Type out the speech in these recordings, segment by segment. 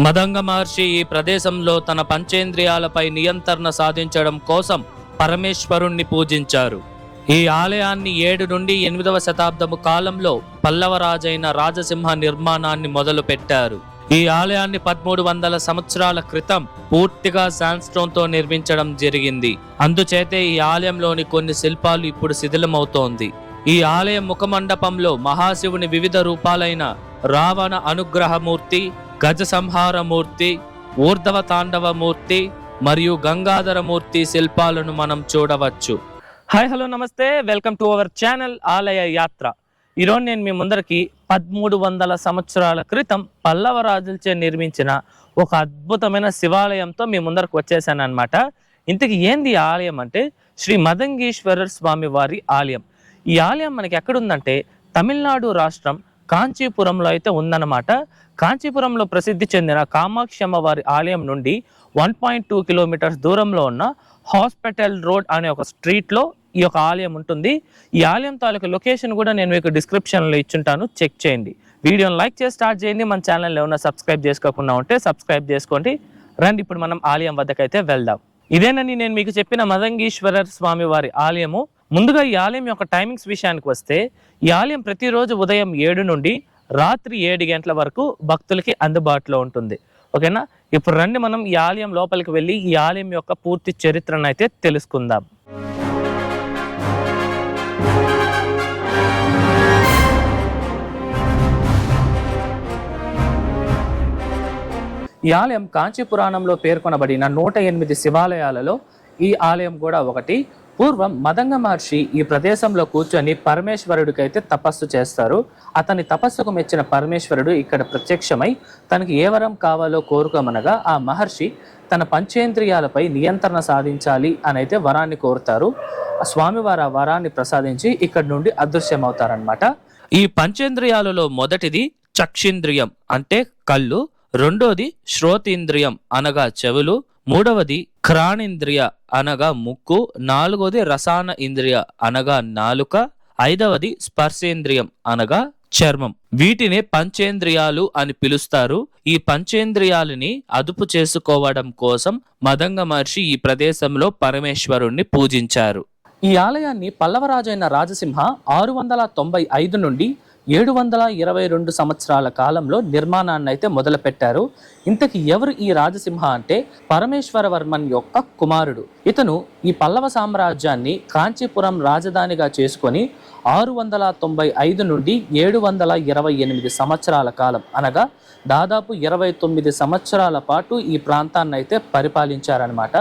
మదంగ మహర్షి ఈ ప్రదేశంలో తన పంచేంద్రియాలపై నియంత్రణ సాధించడం కోసం పరమేశ్వరుణ్ణి పూజించారు. ఈ ఆలయాన్ని 7 నుండి 8వ శతాబ్దము కాలంలో పల్లవరాజైన రాజసింహ నిర్మాణాన్ని మొదలుపెట్టారు. ఈ ఆలయాన్ని 1300 సంవత్సరాల క్రితం పూర్తిగా శాండ్స్టోన్ తో నిర్మించడం జరిగింది. అందుచేతే ఈ ఆలయంలోని కొన్ని శిల్పాలు ఇప్పుడు శిథిలమవుతోంది. ఈ ఆలయం ముఖమండపంలో మహాశివుని వివిధ రూపాలైన రావణ అనుగ్రహమూర్తి, గజ సంహారమూర్తి, ఊర్ధవ తాండవమూర్తి మరియు గంగాధరమూర్తి శిల్పాలను మనం చూడవచ్చు. హాయ్ హలో నమస్తే, వెల్కమ్ టు అవర్ ఛానల్ ఆలయ యాత్ర. ఈరోజు నేను మీ ముందరికి 1300 సంవత్సరాల క్రితం పల్లవ రాజులచే నిర్మించిన ఒక అద్భుతమైన శివాలయంతో మీ ముందరకు వచ్చేసాను అనమాట. ఇంతకీ ఏంది ఈ ఆలయం అంటే శ్రీ మదంగేశ్వర స్వామి వారి ఆలయం. ఈ ఆలయం మనకి ఎక్కడుందంటే తమిళనాడు రాష్ట్రం కాంచీపురంలో అయితే ఉందన్నమాట. కాంచీపురంలో ప్రసిద్ధి చెందిన కామాక్షి అమ్మవారి ఆలయం నుండి 1.2 కిలోమీటర్స్ దూరంలో ఉన్న హాస్పిటల్ రోడ్ అనే ఒక స్ట్రీట్లో ఈ యొక్క ఆలయం ఉంటుంది. ఈ ఆలయం తాలూకు లొకేషన్ కూడా నేను మీకు డిస్క్రిప్షన్లో ఇచ్చుంటాను, చెక్ చేయండి. వీడియోని లైక్ చేసి స్టార్ట్ చేయండి. మన ఛానల్ ఏమైనా సబ్స్క్రైబ్ చేసుకోకుండా ఉంటే సబ్స్క్రైబ్ చేసుకోండి. రండి ఇప్పుడు మనం ఆలయం వద్దకైతే వెళ్దాం. ఇదేనని నేను మీకు చెప్పిన మదంగేశ్వర స్వామి వారి ఆలయము. ముందుగా ఈ ఆలయం యొక్క టైమింగ్స్ విషయానికి వస్తే ఈ ఆలయం ప్రతిరోజు ఉదయం 7 నుండి రాత్రి 7 గంటల వరకు భక్తులకి అందుబాటులో ఉంటుంది. ఓకేనా, ఇప్పుడు రండి మనం ఈ ఆలయం లోపలికి వెళ్ళి ఈ ఆలయం యొక్క పూర్తి చరిత్రను అయితే తెలుసుకుందాం. ఈ ఆలయం కాంచీ పురాణంలో పేర్కొనబడిన 108 శివాలయాలలో ఈ ఆలయం కూడా ఒకటి. పూర్వం మదంగ మహర్షి ఈ ప్రదేశంలో కూర్చొని పరమేశ్వరుడికైతే తపస్సు చేస్తారు. అతని తపస్సుకు మెచ్చిన పరమేశ్వరుడు ఇక్కడ ప్రత్యక్షమై తనకి ఏ వరం కావాలో కోరుకోమనగా ఆ మహర్షి తన పంచేంద్రియాలపై నియంత్రణ సాధించాలి అని అయితే వరాన్ని కోరుతారు. ఆ స్వామివారు ఆ వరాన్ని ప్రసాదించి ఇక్కడి నుండి అదృశ్యమవుతారనమాట. ఈ పంచేంద్రియాలలో మొదటిది చక్షింద్రియం అంటే కళ్ళు, రెండోది శ్రోతేంద్రియం అనగా చెవులు, మూడవది ఘ్రాణేంద్రియ అనగా ముక్కు, నాలుగవది రసాన ఇంద్రియ అనగా నాలుక, ఐదవది స్పర్శేంద్రియం అనగా చర్మం. వీటిని పంచేంద్రియాలు అని పిలుస్తారు. ఈ పంచేంద్రియాలని అదుపు చేసుకోవడం కోసం మదంగ మహర్షి ఈ ప్రదేశంలో పరమేశ్వరుణ్ణి పూజించారు. ఈ ఆలయాన్ని పల్లవరాజైన రాజసింహ 695 నుండి 722 సంవత్సరాల కాలంలో నిర్మాణాన్ని అయితే మొదలుపెట్టారు. ఇంతకీ ఎవరు ఈ రాజసింహ అంటే పరమేశ్వరవర్మన్ యొక్క కుమారుడు. ఇతను ఈ పల్లవ సామ్రాజ్యాన్ని కాంచీపురం రాజధానిగా చేసుకొని 695 నుండి 728 సంవత్సరాల కాలం అనగా దాదాపు 29 సంవత్సరాల పాటు ఈ ప్రాంతాన్ని అయితే పరిపాలించారనమాట.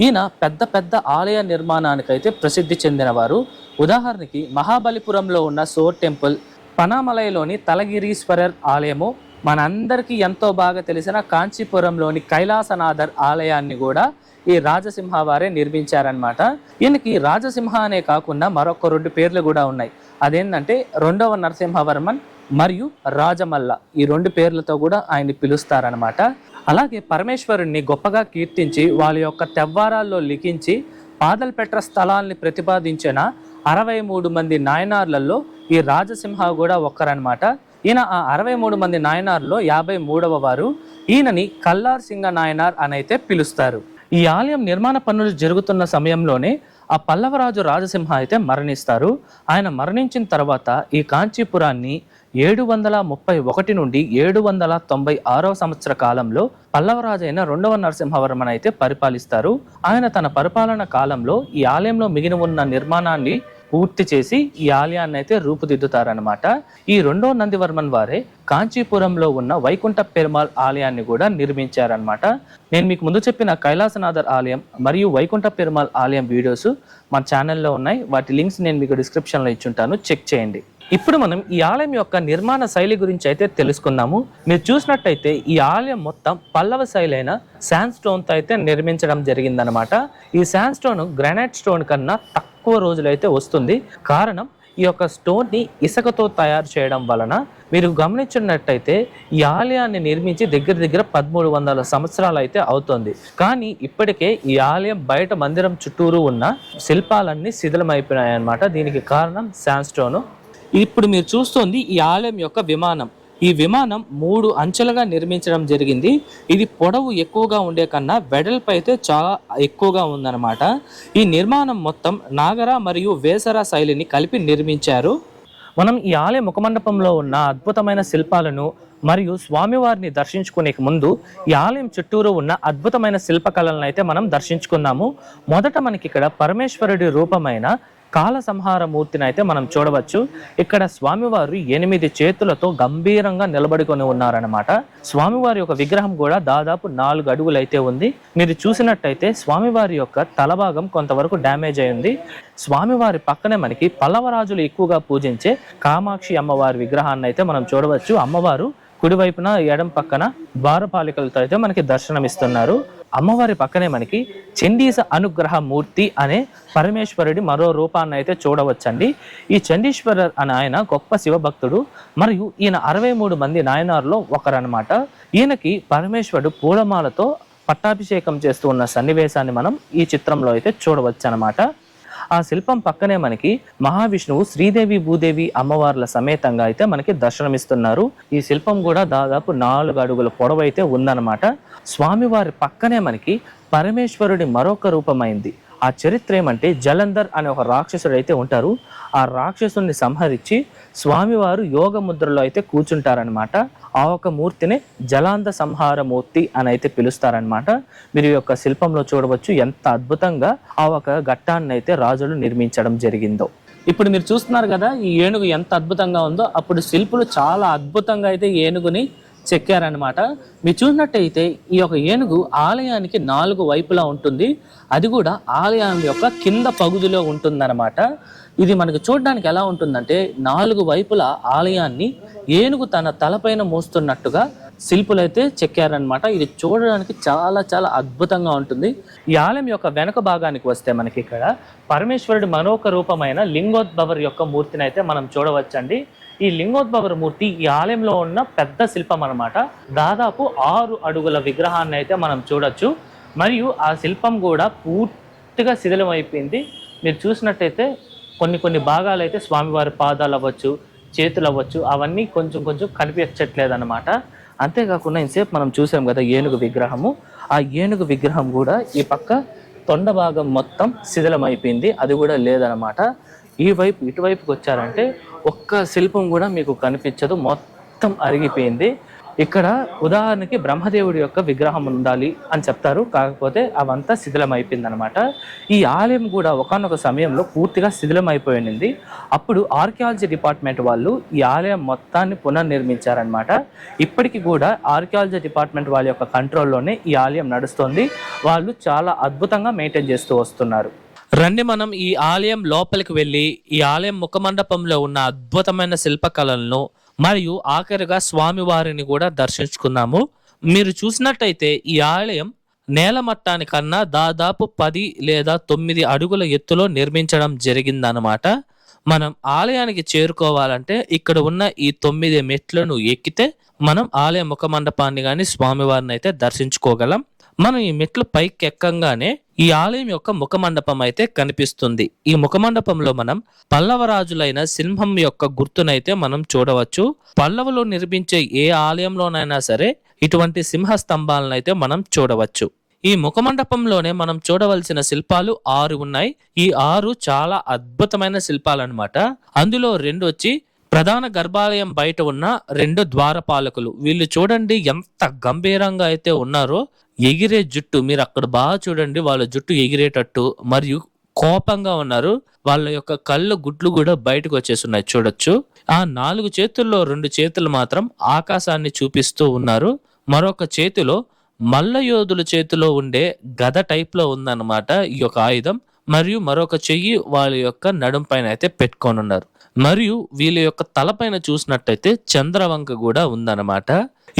ఈయన పెద్ద పెద్ద ఆలయ నిర్మాణానికైతే ప్రసిద్ధి చెందినవారు. ఉదాహరణకి మహాబలిపురంలో ఉన్న సోర్ టెంపుల్, పనామలైలోని తలగిరీశ్వరర్ ఆలయము, మనందరికీ ఎంతో బాగా తెలిసిన కాంచీపురంలోని కైలాసనాథర్ ఆలయాన్ని కూడా ఈ రాజసింహ వారే నిర్మించారనమాట. ఈయనకి రాజసింహ అనే కాకుండా మరొక 2 పేర్లు కూడా ఉన్నాయి. అదేంటంటే 2వ నరసింహవర్మన్ మరియు రాజమల్ల. ఈ 2 పేర్లతో కూడా ఆయన్ని పిలుస్తారనమాట. అలాగే పరమేశ్వరుణ్ణి గొప్పగా కీర్తించి వాళ్ళ యొక్క తెవ్వారాల్లో లిఖించి పాదల్పెట్ర స్థలాల్ని ప్రతిపాదించిన 63 మంది నాయనార్లలో ఈ రాజసింహ కూడా ఒక్కరనమాట. ఈయన ఆ 63 మంది నాయనార్లో 53వ వారు. ఈయనని కల్లార్ సింగ నాయనార్ అని అయితే పిలుస్తారు. ఈ ఆలయం నిర్మాణ పనులు జరుగుతున్న సమయంలోనే ఆ పల్లవరాజు రాజసింహ అయితే మరణిస్తారు. ఆయన మరణించిన తర్వాత ఈ కాంచీపురాన్ని 731 నుండి 796 సంవత్సర కాలంలో పల్లవరాజైన 2వ నరసింహవర్మన్ అయితే పరిపాలిస్తారు. ఆయన తన పరిపాలన కాలంలో ఈ ఆలయంలో మిగిలి ఉన్న నిర్మాణాన్ని పూర్తి చేసి ఈ ఆలయాన్ని అయితే రూపుదిద్దుతారనమాట. ఈ 2వ నందివర్మన్ వారే కాంచీపురంలో ఉన్న వైకుంఠ పెరుమాళ్ ఆలయాన్ని కూడా నిర్మించారనమాట. నేను మీకు ముందు చెప్పిన కైలాసనాథర్ ఆలయం మరియు వైకుంఠ పెరుమాళ్ ఆలయం వీడియోస్ మన ఛానల్లో ఉన్నాయి. వాటి లింక్స్ నేను మీకు డిస్క్రిప్షన్లో ఇచ్చుంటాను, చెక్ చేయండి. ఇప్పుడు మనం ఈ ఆలయం యొక్క నిర్మాణ శైలి గురించి అయితే తెలుసుకుందాము. మీరు చూసినట్టయితే ఈ ఆలయం మొత్తం పల్లవ శైలి అయిన శాండ్ స్టోన్తో అయితే నిర్మించడం జరిగిందనమాట. ఈ శాండ్ స్టోన్ గ్రానైట్ స్టోన్ కన్నా తక్కువ రోజులైతే వస్తుంది. కారణం ఈ యొక్క స్టోన్ని ఇసుకతో తయారు చేయడం వలన. మీరు గమనించినట్టయితే ఈ ఆలయాన్ని నిర్మించి దగ్గర దగ్గర 1300 సంవత్సరాలు అయితే అవుతుంది. కానీ ఇప్పటికే ఈ ఆలయం బయట మందిరం చుట్టూరు ఉన్న శిల్పాలన్నీ శిథిలమైపోయాయి అన్నమాట. దీనికి కారణం శాండ్ స్టోన్. ఇప్పుడు మీరు చూస్తోంది ఈ ఆలయం యొక్క విమానం. ఈ విమానం 3 అంచెలుగా నిర్మించడం జరిగింది. ఇది పొడవు ఎక్కువగా ఉండే కన్నా వెడల్పు అయితే చాలా ఎక్కువగా ఉందన్నమాట. ఈ నిర్మాణం మొత్తం నాగర మరియు వేసర శైలిని కలిపి నిర్మించారు. మనం ఈ ఆలయ ముఖమండపంలో ఉన్న అద్భుతమైన శిల్పాలను మరియు స్వామివారిని దర్శించుకునే ముందు ఈ ఆలయం చుట్టూరు ఉన్న అద్భుతమైన శిల్పకళలను అయితే మనం దర్శించుకుందాము. మొదట మనకి ఇక్కడ పరమేశ్వరుడి రూపమైన కాల సంహార మూర్తిని అయితే మనం చూడవచ్చు. ఇక్కడ స్వామివారు 8 చేతులతో గంభీరంగా నిలబడుకొని ఉన్నారనమాట. స్వామివారి యొక్క విగ్రహం కూడా దాదాపు 4 అడుగులు అయితే ఉంది. మీరు చూసినట్టయితే స్వామివారి యొక్క తలభాగం కొంతవరకు డ్యామేజ్ అయింది. స్వామివారి పక్కనే మనకి పల్లవరాజులు ఎక్కువగా పూజించే కామాక్షి అమ్మవారి విగ్రహాన్ని అయితే మనం చూడవచ్చు. అమ్మవారు కుడివైపున ఎడం పక్కన ద్వారపాలికలతో అయితే మనకి దర్శనమిస్తున్నారు. అమ్మవారి పక్కనే మనకి చండీస అనుగ్రహ మూర్తి అనే పరమేశ్వరుడి మరో రూపాన్ని అయితే చూడవచ్చండి. ఈ చండీశ్వర అని ఆయన గొప్ప శివభక్తుడు మరియు ఈయన 63 మంది నాయనారులో ఒకరనమాట. ఈయనకి పరమేశ్వరుడు పూలమాలతో పట్టాభిషేకం చేస్తూ ఉన్న సన్నివేశాన్ని మనం ఈ చిత్రంలో అయితే చూడవచ్చు అనమాట. ఆ శిల్పం పక్కనే మనకి మహావిష్ణువు శ్రీదేవి భూదేవి అమ్మవార్ల సమేతంగా అయితే మనకి దర్శనమిస్తున్నారు. ఈ శిల్పం కూడా దాదాపు 4 అడుగుల పొడవైతే ఉందన్నమాట. స్వామివారి పక్కనే మనకి పరమేశ్వరుడి మరొక రూపమైంది. ఆ చరిత్ర ఏమంటే జలంధర్ అనే ఒక రాక్షసుడు అయితే ఉంటారు. ఆ రాక్షసుని సంహరించి స్వామివారు యోగ ముద్రలో అయితే కూర్చుంటారనమాట. ఆ ఒక మూర్తిని జలాంధ సంహార మూర్తి అని అయితే పిలుస్తారనమాట. మీరు ఈ యొక్క శిల్పంలో చూడవచ్చు ఎంత అద్భుతంగా ఆ ఒక ఘట్టాన్ని అయితే రాజులు నిర్మించడం జరిగిందో. ఇప్పుడు మీరు చూస్తున్నారు కదా ఈ ఏనుగు ఎంత అద్భుతంగా ఉందో. అప్పుడు శిల్పులు చాలా అద్భుతంగా అయితే ఏనుగుని చెక్కారనమాట. మీరు చూసినట్టయితే ఈ యొక్క ఏనుగు ఆలయానికి 4 వైపులా ఉంటుంది. అది కూడా ఆలయం యొక్క కింద పగుదిలో ఉంటుందన్నమాట. ఇది మనకు చూడడానికి ఎలా ఉంటుందంటే 4 వైపుల ఆలయాన్ని ఏనుగు తన తలపైన మోస్తున్నట్టుగా శిల్పులైతే చెక్కారనమాట. ఇది చూడడానికి చాలా చాలా అద్భుతంగా ఉంటుంది. ఈ ఆలయం యొక్క వెనక భాగానికి వస్తే మనకి ఇక్కడ పరమేశ్వరుడి మరొక రూపమైన లింగోద్భవర్ యొక్క మూర్తిని అయితే మనం చూడవచ్చండి. ఈ లింగోద్భవర మూర్తి ఈ ఆలయంలో ఉన్న పెద్ద శిల్పం అనమాట. దాదాపు 6 అడుగుల విగ్రహాన్ని అయితే మనం చూడొచ్చు. మరియు ఆ శిల్పం కూడా పూర్తిగా శిథిలం అయిపోయింది. మీరు చూసినట్టయితే కొన్ని భాగాలు అయితే స్వామివారి పాదాలు అవ్వచ్చు, చేతులు అవ్వచ్చు, అవన్నీ కొంచెం కనిపించట్లేదు అనమాట. అంతేకాకుండా ఇంతసేపు మనం చూసాం కదా ఏనుగు విగ్రహము. ఆ ఏనుగు విగ్రహం కూడా ఈ పక్క తొండ భాగం మొత్తం శిథిలం అయిపోయింది. అది కూడా లేదనమాట. ఇటువైపుకి వచ్చారంటే ఒక్క శిల్పం కూడా మీకు కనిపించదు, మొత్తం అరిగిపోయింది. ఇక్కడ ఉదాహరణకి బ్రహ్మదేవుడి యొక్క విగ్రహం ఉండాలి అని చెప్తారు, కాకపోతే అవంతా శిథిలం అయిపోయింది అనమాట. ఈ ఆలయం కూడా ఒకానొక సమయంలో పూర్తిగా శిథిలం అయిపోయింది. అప్పుడు ఆర్కియాలజీ డిపార్ట్మెంట్ వాళ్ళు ఈ ఆలయం మొత్తాన్ని పునర్నిర్మించారనమాట. ఇప్పటికీ కూడా ఆర్కియాలజీ డిపార్ట్మెంట్ వాళ్ళ యొక్క కంట్రోల్లోనే ఈ ఆలయం నడుస్తుంది. వాళ్ళు చాలా అద్భుతంగా మెయింటైన్ చేస్తూ వస్తున్నారు. రండి మనం ఈ ఆలయం లోపలికి వెళ్ళి ఈ ఆలయం ముఖమండపంలో ఉన్న అద్భుతమైన శిల్పకళలను మరియు ఆఖరిగా స్వామివారిని కూడా దర్శించుకున్నాము. మీరు చూసినట్టయితే ఈ ఆలయం నేల మట్టానికన్నా దాదాపు 10 లేదా 9 అడుగుల ఎత్తులో నిర్మించడం జరిగిందనమాట. మనం ఆలయానికి చేరుకోవాలంటే ఇక్కడ ఉన్న ఈ 9 మెట్లను ఎక్కితే మనం ఆలయ ముఖమండపాన్ని కానీ స్వామివారిని అయితే దర్శించుకోగలం. మనం ఈ మెట్లు పైకి ఎక్కంగానే ఈ ఆలయం యొక్క ముఖమండపం అయితే కనిపిస్తుంది. ఈ ముఖమండపంలో మనం పల్లవరాజులైన సింహం యొక్క గుర్తునైతే మనం చూడవచ్చు. పల్లవులు నిర్మించే ఏ ఆలయంలోనైనా సరే ఇటువంటి సింహ స్తంభాలను అయితే మనం చూడవచ్చు. ఈ ముఖమండపంలోనే మనం చూడవలసిన శిల్పాలు 6 ఉన్నాయి. ఈ 6 చాలా అద్భుతమైన శిల్పాలు అనమాట. అందులో 2 వచ్చి ప్రధాన గర్భాలయం బయట ఉన్న 2 ద్వారపాలకులు. వీళ్ళు చూడండి ఎంత గంభీరంగా అయితే ఉన్నారో. ఎగిరే జుట్టు మీరు అక్కడ బాగా చూడండి, వాళ్ళ జుట్టు ఎగిరేటట్టు మరియు కోపంగా ఉన్నారు. వాళ్ళ యొక్క కళ్ళు గుడ్లు కూడా బయటకు వచ్చేస్తున్నాయి చూడొచ్చు. ఆ 4 చేతుల్లో 2 చేతులు మాత్రం ఆకాశాన్ని చూపిస్తూ ఉన్నారు. మరొక చేతిలో మల్ల యోధుల చేతిలో ఉండే గద టైప్ లో ఉందన్నమాట ఈ యొక్క ఆయుధం. మరియు మరొక చెయ్యి వాళ్ళ యొక్క నడుం పైన అయితే పెట్టుకొని ఉన్నారు. మరియు వీళ్ళ యొక్క తలపైన చూసినట్టయితే చంద్రవంక కూడా ఉందన్నమాట.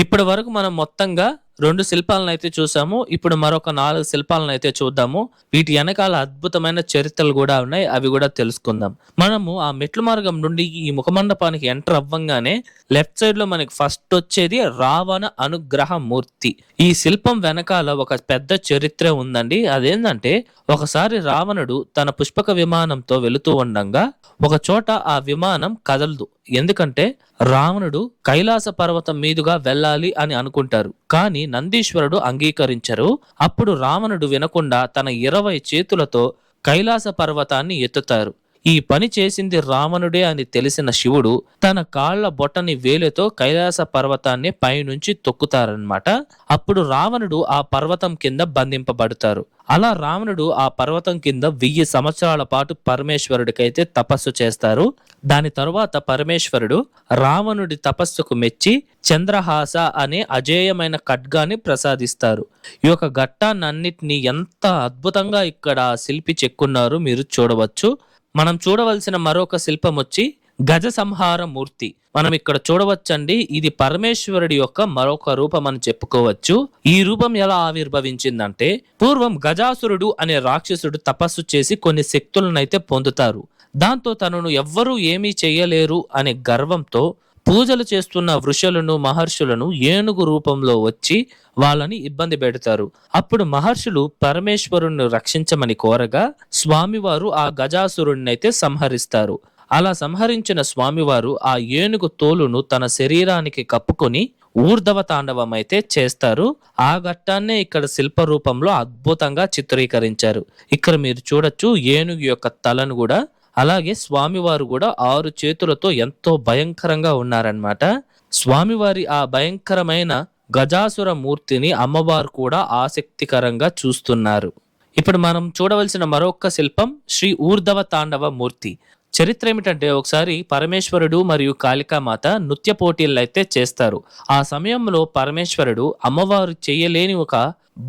ఇప్పటి వరకు మనం మొత్తంగా 2 శిల్పాలను అయితే చూసాము. ఇప్పుడు మరొక 4 శిల్పాలను అయితే చూద్దాము. వీటి వెనకాల అద్భుతమైన చరిత్రలు కూడా ఉన్నాయి, అవి కూడా తెలుసుకుందాం. మనము ఆ మెట్ల మార్గం నుండి ఈ ముఖమండపానికి ఎంటర్ అవ్వంగానే లెఫ్ట్ సైడ్ లో మనకి ఫస్ట్ వచ్చేది రావణ అనుగ్రహ మూర్తి. ఈ శిల్పం వెనకాల ఒక పెద్ద చరిత్ర ఉందండి. అదేంటంటే ఒకసారి రావణుడు తన పుష్పక విమానంతో వెళుతూ ఉండగా ఒక చోట ఆ విమానం కదలదు. ఎందుకంటే రావణుడు కైలాస పర్వతం మీదుగా వెళ్ళాలి అని అనుకుంటారు, కానీ నందీశ్వరుడు అంగీకరించరు. అప్పుడు రావణుడు వినకుండా తన 20 చేతులతో కైలాస పర్వతాన్ని ఎత్తుతారు. ఈ పని చేసింది రావణుడే అని తెలిసిన శివుడు తన కాళ్ల బొటని వేలుతో కైలాస పర్వతాన్ని పైనుంచి తొక్కుతారనమాట. అప్పుడు రావణుడు ఆ పర్వతం కింద బంధింపబడతారు. అలా రావణుడు ఆ పర్వతం కింద 1000 సంవత్సరాల పాటు పరమేశ్వరుడికైతే తపస్సు చేస్తారు. దాని తరువాత పరమేశ్వరుడు రావణుడి తపస్సుకు మెచ్చి చంద్రహాస అనే అజేయమైన ఖడ్గాన్ని ప్రసాదిస్తారు. ఈ యొక్క ఘట్టాన్నిటిని ఎంత అద్భుతంగా ఇక్కడ శిల్పి చెక్కున్నారు మీరు చూడవచ్చు. మనం చూడవలసిన మరొక శిల్పం వచ్చి గజ సంహార మూర్తి. మనం ఇక్కడ చూడవచ్చండి, ఇది పరమేశ్వరుడి యొక్క మరొక రూపం అని చెప్పుకోవచ్చు. ఈ రూపం ఎలా ఆవిర్భవించిందంటే, పూర్వం గజాసురుడు అనే రాక్షసుడు తపస్సు చేసి కొన్ని శక్తులనైతే పొందుతారు. దాంతో తనను ఎవ్వరూ ఏమీ చేయలేరు అనే గర్వంతో పూజలు చేస్తున్న ఋషులను మహర్షులను ఏనుగు రూపంలో వచ్చి వాళ్ళని ఇబ్బంది పెడతారు. అప్పుడు మహర్షులు పరమేశ్వరుణ్ణి రక్షించమని కోరగా స్వామివారు ఆ గజాసురుణ్ణి అయితే సంహరిస్తారు. అలా సంహరించిన స్వామివారు ఆ ఏనుగు తోలును తన శరీరానికి కప్పుకొని ఊర్ధవ తాండవం అయితే చేస్తారు. ఆ ఘట్టాన్నే ఇక్కడ శిల్ప రూపంలో అద్భుతంగా చిత్రీకరించారు. ఇక్కడ మీరు చూడొచ్చు ఏనుగు యొక్క తలను కూడా. అలాగే స్వామివారు కూడా 6 చేతులతో ఎంతో భయంకరంగా ఉన్నారన్నమాట. స్వామివారి ఆ భయంకరమైన గజాసుర మూర్తిని అమ్మవారు కూడా ఆసక్తికరంగా చూస్తున్నారు. ఇప్పుడు మనం చూడవలసిన మరొక శిల్పం శ్రీ ఊర్ధవ తాండవ మూర్తి. చరిత్ర ఏమిటంటే, ఒకసారి పరమేశ్వరుడు మరియు కాళికామాత నృత్య పోటీలు అయితే చేస్తారు. ఆ సమయంలో పరమేశ్వరుడు అమ్మవారు చేయలేని ఒక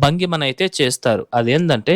భంగిమనైతే చేస్తారు. అదేంటంటే,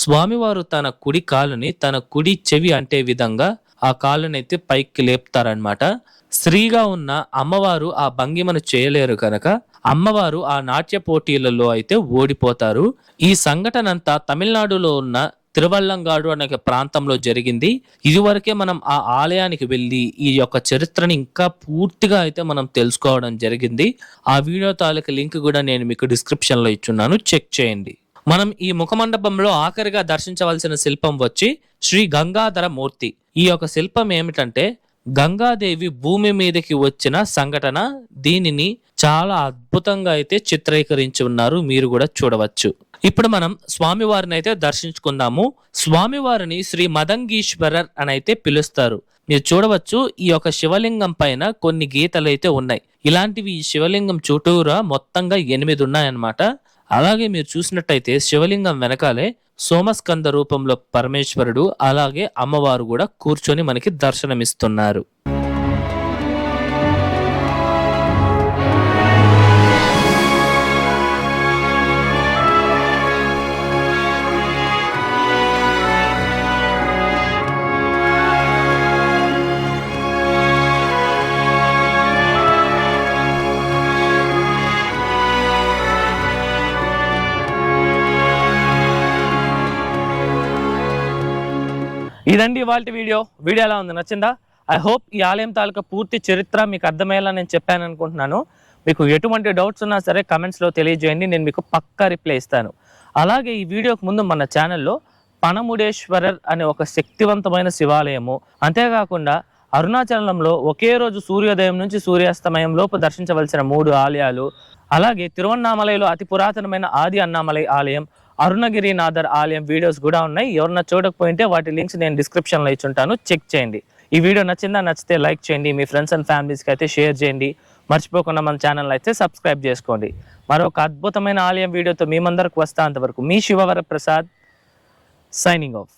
స్వామివారు తన కుడి కాలుని తన కుడి చెవి అంటే విధంగా ఆ కాలునైతే పైకి లేపుతారనమాట. స్త్రీగా ఉన్న అమ్మవారు ఆ భంగిమను చేయలేరు కనుక అమ్మవారు ఆ నాట్య పోటీలలో అయితే ఓడిపోతారు. ఈ సంఘటన అంతా తమిళనాడులో ఉన్న తిరువల్లంగాడు అనే ప్రాంతంలో జరిగింది. ఇదివరకే మనం ఆ ఆలయానికి వెళ్ళి ఈ యొక్క చరిత్రని ఇంకా పూర్తిగా అయితే మనం తెలుసుకోవడం జరిగింది. ఆ వీడియో తాలూకు లింక్ కూడా నేను మీకు డిస్క్రిప్షన్ లో ఇచ్చున్నాను, చెక్ చేయండి. మనం ఈ ముఖమండపంలో ఆఖరిగా దర్శించవలసిన శిల్పం వచ్చి శ్రీ గంగాధర మూర్తి. ఈ యొక్క శిల్పం ఏమిటంటే, గంగాదేవి భూమి మీదకి వచ్చిన సంఘటన. దీనిని చాలా అద్భుతంగా అయితే చిత్రీకరించి ఉన్నారు, మీరు కూడా చూడవచ్చు. ఇప్పుడు మనం స్వామివారిని అయితే దర్శించుకుందాము. స్వామివారిని శ్రీ మదంగీశ్వరర్ అని అయితే పిలుస్తారు. మీరు చూడవచ్చు, ఈ యొక్క శివలింగం పైన కొన్ని గీతలు అయితే ఉన్నాయి. ఇలాంటివి ఈ శివలింగం చుట్టూరా మొత్తంగా 8 ఉన్నాయన్నమాట. అలాగే మీరు చూసినట్టయితే శివలింగం వెనకాలే సోమస్కంద రూపంలో పరమేశ్వరుడు అలాగే అమ్మవారు కూడా కూర్చొని మనకి దర్శనమిస్తున్నారు. ఇదండి ఇవాల్టి వీడియో ఎలా ఉంది, నచ్చిందా? ఐ హోప్ ఈ ఆలయం తాలూకా పూర్తి చరిత్ర మీకు అర్థమయ్యేలా నేను చెప్పాను అనుకుంటున్నాను. మీకు ఎటువంటి డౌట్స్ ఉన్నా సరే కమెంట్స్లో తెలియజేయండి, నేను మీకు పక్కా రిప్లై ఇస్తాను. అలాగే ఈ వీడియోకి ముందు మన ఛానల్లో పణముడేశ్వరర్ అనే ఒక శక్తివంతమైన శివాలయము, అంతేకాకుండా అరుణాచలంలో ఒకే రోజు సూర్యోదయం నుంచి సూర్యాస్తమయం లోపు దర్శించవలసిన 3 ఆలయాలు, అలాగే తిరువన్నామలైలో అతి పురాతనమైన ఆది అన్నామలై ఆలయం, అరుణగిరినాథర్ ఆలయం వీడియోస్ కూడా ఉన్నాయి. ఎవరన్నా చూడకపోయింటే వాటి లింక్స్ నేను డిస్క్రిప్షన్లో ఇచ్చుంటాను, చెక్ చేయండి. ఈ వీడియో నచ్చితే లైక్ చేయండి, మీ ఫ్రెండ్స్ అండ్ ఫ్యామిలీస్కి అయితే షేర్ చేయండి. మర్చిపోకుండా మన ఛానల్ అయితే సబ్స్క్రైబ్ చేసుకోండి. మరొక అద్భుతమైన ఆలయం వీడియోతో మీ ముందరకు వస్తా. అంతవరకు మీ శివవర ప్రసాద్ సైనింగ్ ఆఫ్.